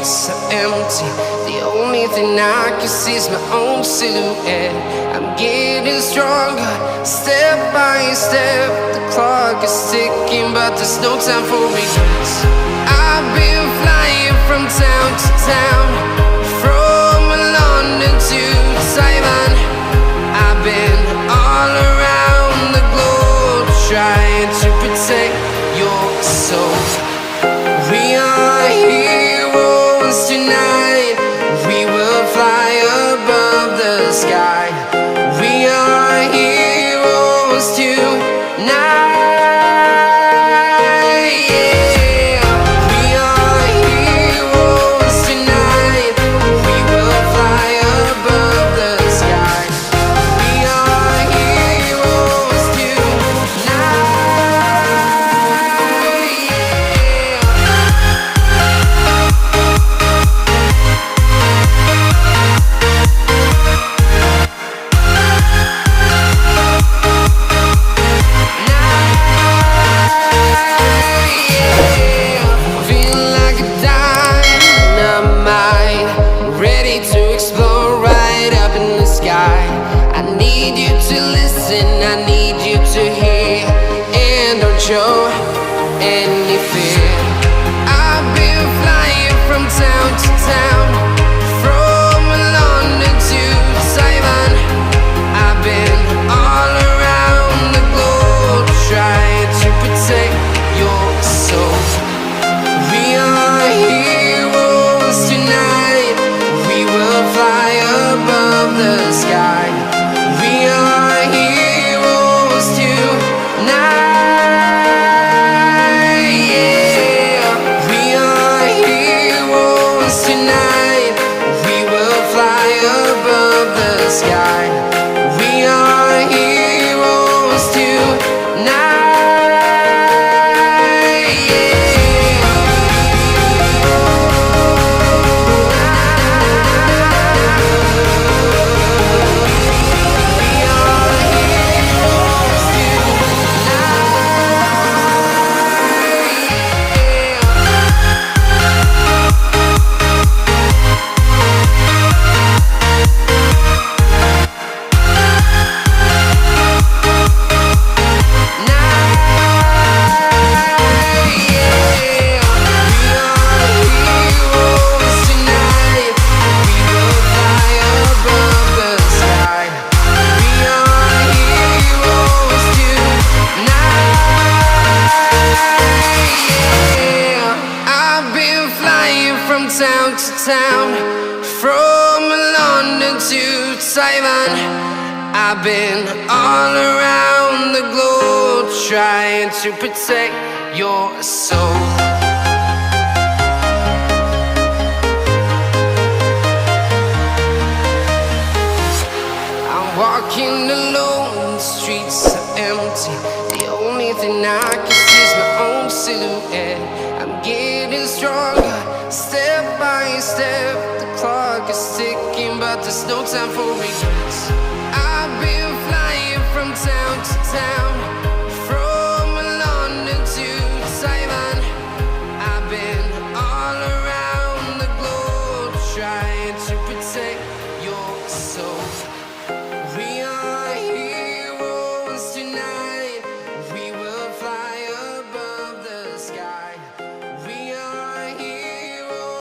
streets are empty. The only thing I can see is my own silhouette. I'm getting stronger, step by step. The clock is ticking, but there's no time for regrets. I've been flying from town to town, from London to Taiwan. I've been all around the globe, trying to protect your soul. We are heroes tonight. We will fly above the sky. We are heroes tonight. Yeah. We are heroes tonight. We will fly above the sky. We are heroes tonight. I need you to hear, and don't show any fear. I've been flying from town to town, from London to Taiwan. I've been all around the globe, trying to protect your soul. We are heroes tonight. We will fly above the sky. We are heroes tonight. Yeah. We are heroes tonight. We will fly above the sky. We are heroes tonight. From town to town, from London to Taiwan. I've been all around the globe, trying to protect your soul. I'm walking alone, the streets are empty. The only thing I can see is my own silhouette. I'm getting stronger, step by step. The clock is ticking, but there's no time for regrets.